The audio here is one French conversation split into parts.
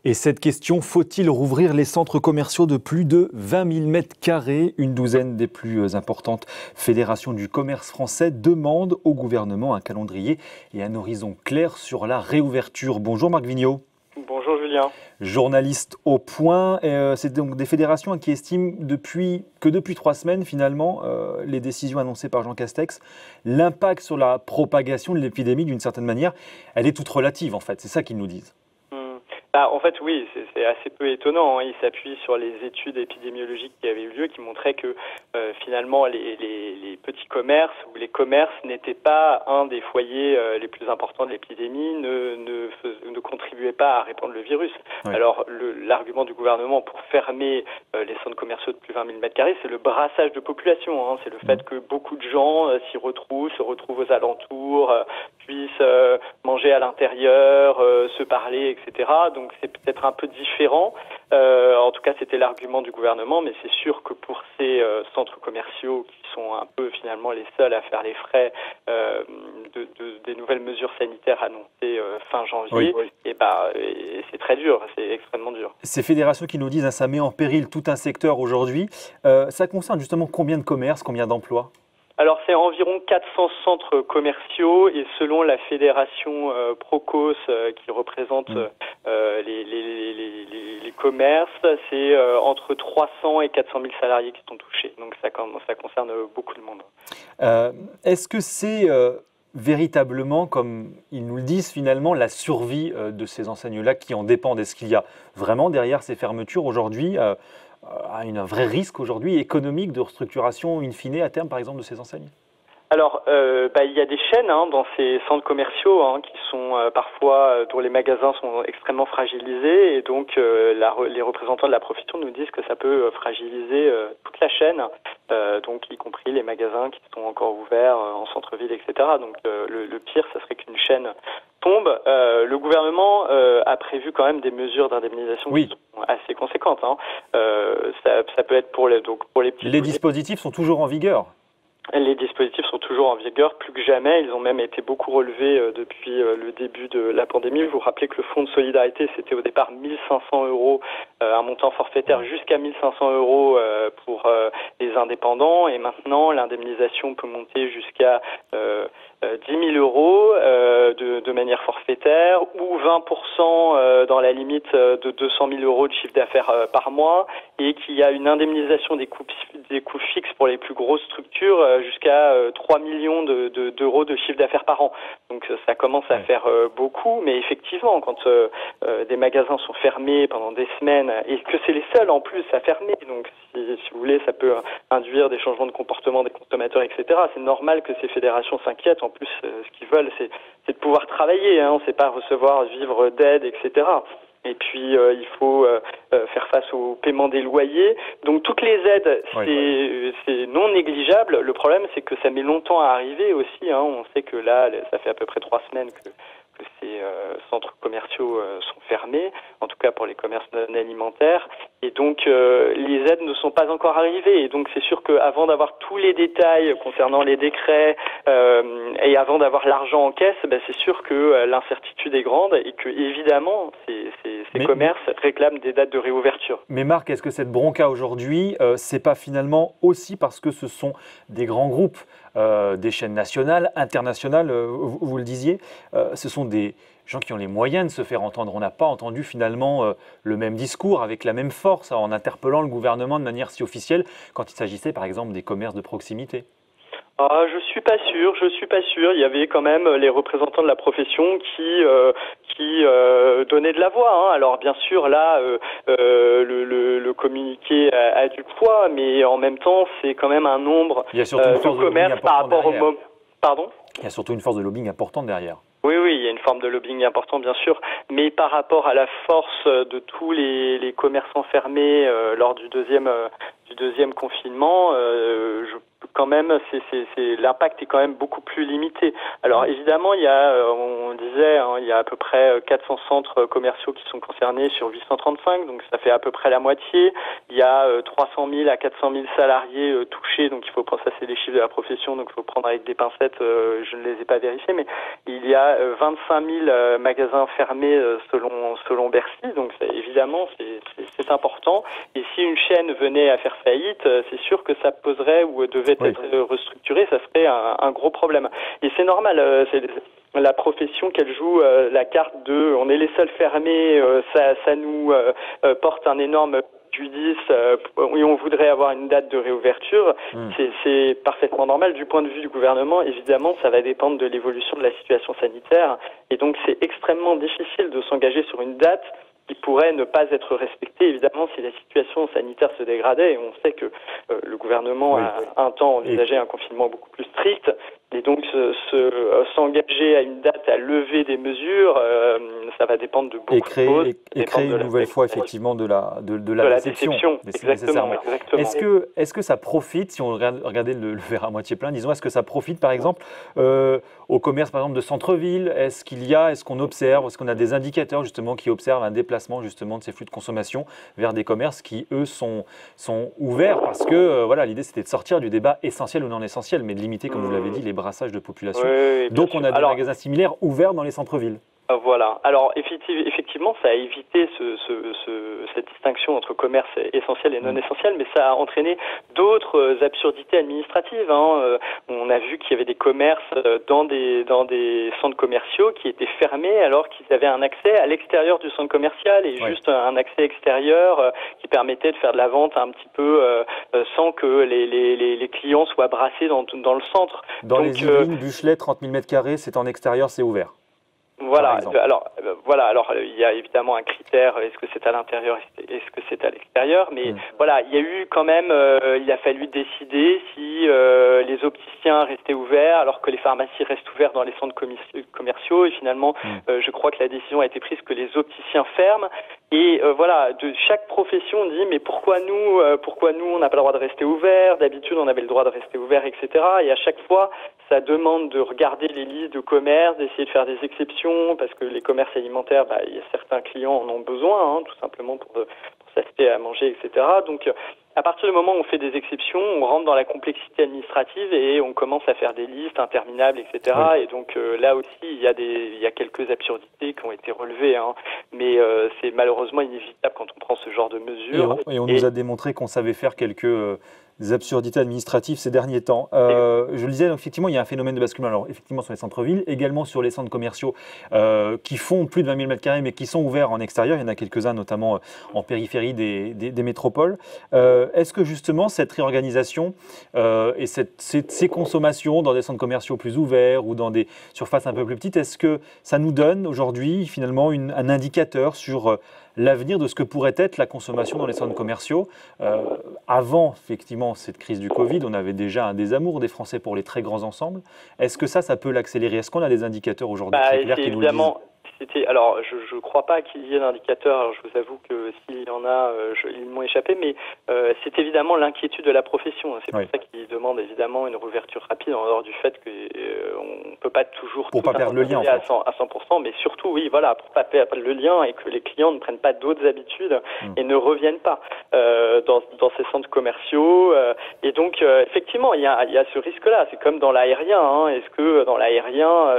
Et cette question, faut-il rouvrir les centres commerciaux de plus de 20 000 mètres carrés? Une douzaine des plus importantes fédérations du commerce français demandent au gouvernement un calendrier et un horizon clair sur la réouverture. Bonjour Marc Vigneault. Bonjour Julien. Journaliste au Point. C'est donc des fédérations qui estiment depuis 3 semaines, finalement, les décisions annoncées par Jean Castex, l'impact sur la propagation de l'épidémie, d'une certaine manière, elle est toute relative en fait. C'est ça qu'ils nous disent. En fait, oui, c'est assez peu étonnant. Il s'appuie sur les études épidémiologiques qui avaient eu lieu, qui montraient que finalement les petits commerces ou les commerces n'étaient pas un des foyers les plus importants de l'épidémie, ne contribuaient pas à répandre le virus. Oui. Alors l'argument du gouvernement pour fermer les centres commerciaux de plus de 20 000 mètres carrés, c'est le brassage de population. C'est le fait que beaucoup de gens se retrouvent aux alentours, puissent manger à l'intérieur, se parler, etc. Donc c'est peut-être un peu différent. En tout cas, c'était l'argument du gouvernement, mais c'est sûr que pour ces centres commerciaux qui sont un peu finalement les seuls à faire les frais des nouvelles mesures sanitaires annoncées fin janvier, oui. Et c'est très dur, c'est extrêmement dur. Ces fédérations qui nous disent ça met en péril tout un secteur aujourd'hui, ça concerne justement combien de commerces, combien d'emplois ? Alors c'est environ 400 centres commerciaux et selon la fédération Procos qui représente les commerces, c'est entre 300 et 400 000 salariés qui sont touchés. Donc ça concerne beaucoup de monde. Est-ce que c'est véritablement, comme ils nous le disent finalement, la survie de ces enseignes-là qui en dépendent? Est-ce qu'il y a vraiment derrière ces fermetures aujourd'hui un vrai risque aujourd'hui économique de restructuration in fine à terme par exemple de ces enseignes? Alors, il y a des chaînes dans ces centres commerciaux qui sont parfois, dont les magasins sont extrêmement fragilisés et donc les représentants de la profession nous disent que ça peut fragiliser toute la chaîne, donc y compris les magasins qui sont encore ouverts en centre-ville, etc. Donc le pire, ça serait qu'une chaîne tombe. Le gouvernement a prévu quand même des mesures d'indemnisation qui sont assez conséquentes. Ça peut être pour les petits. Les dispositifs sont toujours en vigueur. Les dispositifs sont toujours en vigueur, plus que jamais. Ils ont même été beaucoup relevés depuis le début de la pandémie. Vous vous rappelez que le fonds de solidarité, c'était au départ 1 500 €, un montant forfaitaire jusqu'à 1 500 € pour les indépendants. Et maintenant, l'indemnisation peut monter jusqu'à 10 000 € de manière forfaitaire ou 20% dans la limite de 200 000 € de chiffre d'affaires par mois, et qu'il y a une indemnisation des coûts fixes pour les plus grosses structures jusqu'à 3 millions d'euros de chiffre d'affaires par an. Donc ça commence à faire beaucoup, mais effectivement, quand des magasins sont fermés pendant des semaines et que c'est les seuls en plus à fermer, donc si vous voulez, ça peut induire des changements de comportement des consommateurs, etc. C'est normal que ces fédérations s'inquiètent. En plus, ce qu'ils veulent, c'est de pouvoir travailler. C'est pas recevoir, vivre d'aide, etc. Et puis, il faut faire face au paiement des loyers. Donc, toutes les aides, c'est non négligeable. Le problème, c'est que ça met longtemps à arriver aussi. On sait que là, ça fait à peu près 3 semaines que ces centres commerciaux sont fermés, en tout cas pour les commerces non alimentaires. Et donc, les aides ne sont pas encore arrivées. Et donc, c'est sûr qu'avant d'avoir tous les détails concernant les décrets et avant d'avoir l'argent en caisse, c'est sûr que l'incertitude est grande et que, évidemment, ces commerces réclament des dates de réouverture. Mais Marc, est-ce que cette bronca aujourd'hui, c'est pas finalement aussi parce que ce sont des grands groupes, des chaînes nationales, internationales, vous le disiez, ce sont des gens qui ont les moyens de se faire entendre. On n'a pas entendu finalement le même discours avec la même force en interpellant le gouvernement de manière si officielle quand il s'agissait par exemple des commerces de proximité. Je suis pas sûr. Il y avait quand même les représentants de la profession qui donnaient de la voix. Alors bien sûr, là, le communiqué a du poids, mais en même temps, c'est quand même un nombre de commerces par rapport au moment. Pardon ? Il y a surtout une force de lobbying importante derrière. Oui, il y a une forme de lobbying important, bien sûr, mais par rapport à la force de tous les commerçants fermés lors du deuxième confinement, je quand même, l'impact est quand même beaucoup plus limité. Alors évidemment, il y a, on disait, hein, il y a à peu près 400 centres commerciaux qui sont concernés sur 835, donc ça fait à peu près la moitié. Il y a 300 000 à 400 000 salariés touchés, donc il faut prendre, ça c'est les chiffres de la profession, donc il faut prendre avec des pincettes, je ne les ai pas vérifiés, mais il y a 25 000 magasins fermés selon Bercy, donc évidemment c'est important. Et si une chaîne venait à faire faillite, c'est sûr que ça poserait ou devait être restructuré, ça serait un gros problème. Et c'est normal, c'est la profession qu'elle joue la carte de on est les seuls fermés, ça nous porte un énorme préjudice et on voudrait avoir une date de réouverture. C'est parfaitement normal. Du point de vue du gouvernement, évidemment, ça va dépendre de l'évolution de la situation sanitaire. Et donc, c'est extrêmement difficile de s'engager sur une date qui pourrait ne pas être respectée, évidemment, si la situation sanitaire se dégradait. Et on sait que le gouvernement a un temps envisagé un confinement beaucoup plus strict. Et donc, s'engager à une date à lever des mesures, ça va dépendre de beaucoup de choses. Et créer une nouvelle fois, effectivement, de la déception. Exactement. Est-ce que ça profite, si on regardait le verre à moitié plein, disons, est-ce que ça profite, par exemple, au commerce, par exemple, de centre-ville? Est-ce qu'on observe, est-ce qu'on a des indicateurs, justement, qui observent un déplacement, justement, de ces flux de consommation vers des commerces qui, eux, sont ouverts? Parce que, voilà, l'idée, c'était de sortir du débat essentiel ou non essentiel, mais de limiter, comme vous l'avez dit, les brassages de population. Donc, on a des magasins similaires ouverts dans les centres-villes. Voilà. Alors effectivement, ça a évité cette distinction entre commerce essentiel et non essentiel, mais ça a entraîné d'autres absurdités administratives. Hein. On a vu qu'il y avait des commerces dans des centres commerciaux qui étaient fermés alors qu'ils avaient un accès à l'extérieur du centre commercial et juste un accès extérieur qui permettait de faire de la vente un petit peu sans que les clients soient brassés dans le centre. Dans les Yvelines, Buchelet, 30 000 m², c'est en extérieur, c'est ouvert. Voilà. Alors il y a évidemment un critère, est-ce que c'est à l'intérieur, est-ce que c'est à l'extérieur, mais voilà, il y a eu quand même, il a fallu décider si les opticiens restaient ouverts alors que les pharmacies restent ouvertes dans les centres commerciaux, et finalement, je crois que la décision a été prise que les opticiens ferment. Et voilà, de chaque profession on dit mais pourquoi nous on n'a pas le droit de rester ouvert, d'habitude on avait le droit de rester ouvert, etc. Et à chaque fois ça demande de regarder les listes de commerces, d'essayer de faire des exceptions parce que les commerces alimentaires, il y a certains clients en ont besoin, hein, tout simplement pour s'acheter à manger, etc. Donc à partir du moment où on fait des exceptions, on rentre dans la complexité administrative et on commence à faire des listes interminables, etc. Et donc là aussi, il y a quelques absurdités qui ont été relevées, hein. Mais c'est malheureusement inévitable quand on prend ce genre de mesures. Et on nous a démontré qu'on savait faire quelques absurdités administratives ces derniers temps. Je le disais, donc, effectivement, il y a un phénomène de basculement. Alors, effectivement, sur les centres-villes, également sur les centres commerciaux qui font plus de 20 000 m², mais qui sont ouverts en extérieur. Il y en a quelques-uns, notamment en périphérie des métropoles. Est-ce que justement, cette réorganisation et ces consommations dans des centres commerciaux plus ouverts ou dans des surfaces un peu plus petites, est-ce que ça nous donne aujourd'hui, finalement, un indicateur sur l'avenir de ce que pourrait être la consommation dans les centres commerciaux? Avant, effectivement, cette crise du Covid, on avait déjà un désamour des Français pour les très grands ensembles. Est-ce que ça peut l'accélérer? Est-ce qu'on a des indicateurs aujourd'hui très clairs qui nous le disent? Alors, je ne crois pas qu'il y ait d'indicateurs. Alors, je vous avoue que s'il y en a, ils m'ont échappé, mais c'est évidemment l'inquiétude de la profession. C'est pour ça qu'ils demandent évidemment une réouverture rapide, en dehors du fait qu'on ne peut pas toujours pour pas perdre le lien en fait. à 100%, mais surtout, oui, voilà, pour pas perdre le lien et que les clients ne prennent pas d'autres habitudes et ne reviennent pas dans ces centres commerciaux. Et donc, effectivement, il y a ce risque-là. C'est comme dans l'aérien. Hein. Est-ce que dans l'aérien,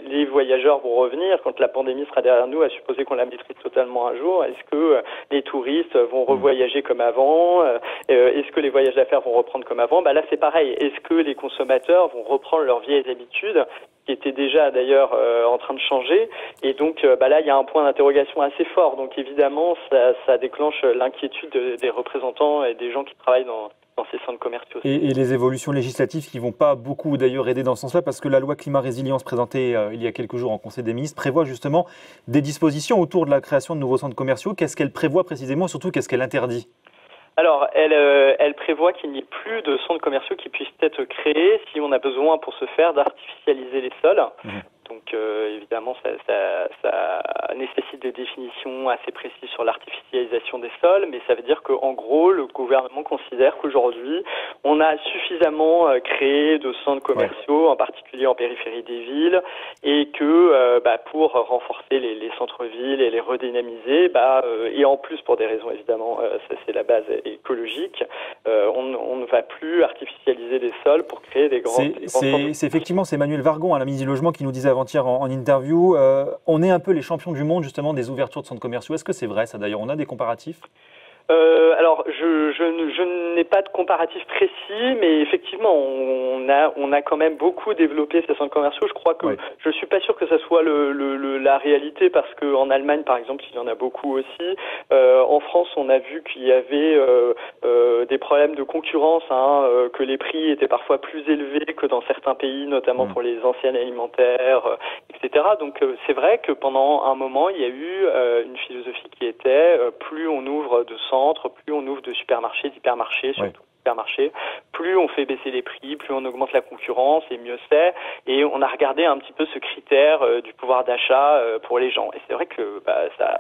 les voyageurs vont revenir quand la pandémie sera derrière nous, à supposer qu'on la maîtrise totalement un jour? Est-ce que les touristes vont revoyager comme avant? Est-ce que les voyages d'affaires vont reprendre comme avant? Là, c'est pareil. Est-ce que les consommateurs vont reprendre leurs vieilles habitudes, qui étaient déjà d'ailleurs en train de changer? Et donc là, il y a un point d'interrogation assez fort. Donc évidemment, ça déclenche l'inquiétude des représentants et des gens qui travaillent dans ces centres commerciaux. Et les évolutions législatives qui ne vont pas beaucoup d'ailleurs aider dans ce sens-là, parce que la loi climat résilience présentée il y a quelques jours en Conseil des ministres prévoit justement des dispositions autour de la création de nouveaux centres commerciaux. Qu'est-ce qu'elle prévoit précisément et surtout qu'est-ce qu'elle interdit? Alors, elle prévoit qu'il n'y ait plus de centres commerciaux qui puissent être créés si on a besoin pour ce faire d'artificialiser les sols. Donc évidemment, ça nécessite des définitions assez précises sur l'artificialisation des sols, mais ça veut dire qu'en gros, le gouvernement considère qu'aujourd'hui, on a suffisamment créé de centres commerciaux, en particulier en périphérie des villes, et que pour renforcer les centres-villes et les redynamiser, et en plus pour des raisons évidemment, ça c'est la base écologique, on ne va plus artificialiser les sols pour créer des grands centres. C'est effectivement, c'est Emmanuel Vargon, la ministre du Logement, qui nous disait avant-hier en interview, on est un peu les champions du monde justement des ouvertures de centres commerciaux. Est-ce que c'est vrai ça d'ailleurs? On a des comparatifs? Alors, je n'ai pas de comparatif précis, mais effectivement, on a quand même beaucoup développé ces centres commerciaux. Je crois que je suis pas sûr que ça soit la réalité, parce que en Allemagne, par exemple, il y en a beaucoup aussi. En France, on a vu qu'il y avait des problèmes de concurrence, que les prix étaient parfois plus élevés que dans certains pays, notamment pour les anciennes alimentaires, etc. Donc, c'est vrai que pendant un moment, il y a eu une philosophie qui était plus on ouvre de centres, plus on ouvre de supermarchés, d'hypermarchés, surtout supermarchés, plus on fait baisser les prix, plus on augmente la concurrence, et mieux c'est. Et on a regardé un petit peu ce critère du pouvoir d'achat pour les gens. Et c'est vrai que ça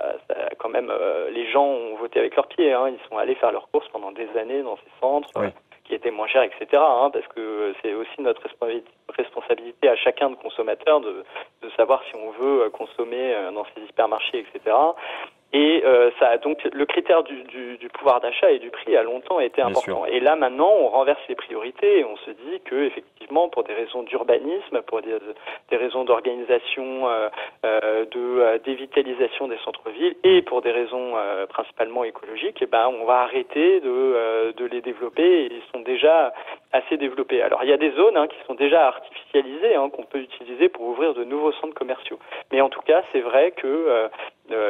quand même, les gens ont voté avec leurs pieds. Ils sont allés faire leurs courses pendant des années dans ces centres. Qui étaient moins chers, etc. Parce que c'est aussi notre responsabilité à chacun de consommateur de savoir si on veut consommer dans ces hypermarchés, etc. Et donc le critère du pouvoir d'achat et du prix a longtemps été important. Et là maintenant, on renverse les priorités et on se dit que effectivement, pour des raisons d'urbanisme, pour des raisons d'organisation, de dévitalisation des centres-villes, et pour des raisons principalement écologiques, on va arrêter de les développer. Et ils sont déjà assez développés. Alors il y a des zones qui sont déjà artificialisées, qu'on peut utiliser pour ouvrir de nouveaux centres commerciaux. Mais en tout cas, c'est vrai que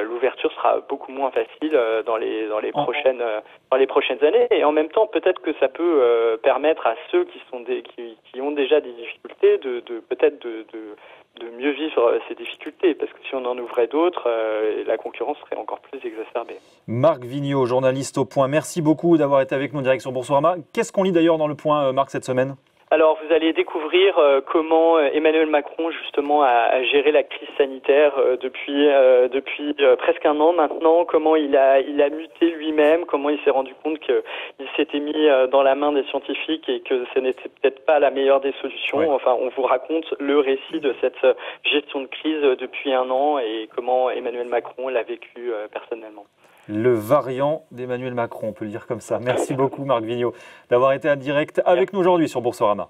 l'ouverture sera beaucoup moins facile dans les prochaines années, et en même temps peut-être que ça peut permettre à ceux qui ont déjà des difficultés de mieux vivre ces difficultés, parce que si on en ouvrait d'autres, la concurrence serait encore plus exacerbée. Marc Vigneault, journaliste au Point, merci beaucoup d'avoir été avec nous en direct sur Boursorama. Qu'est-ce qu'on lit d'ailleurs dans le Point, Marc, cette semaine ? Alors, vous allez découvrir comment Emmanuel Macron, justement, a géré la crise sanitaire depuis presque un an maintenant, comment il a muté lui-même, comment il s'est rendu compte qu'il s'était mis dans la main des scientifiques et que ce n'était peut-être pas la meilleure des solutions. Enfin, on vous raconte le récit de cette gestion de crise depuis un an et comment Emmanuel Macron l'a vécu personnellement. Le variant d'Emmanuel Macron, on peut le dire comme ça. Merci beaucoup Marc Vigneault d'avoir été en direct avec nous aujourd'hui sur Boursorama.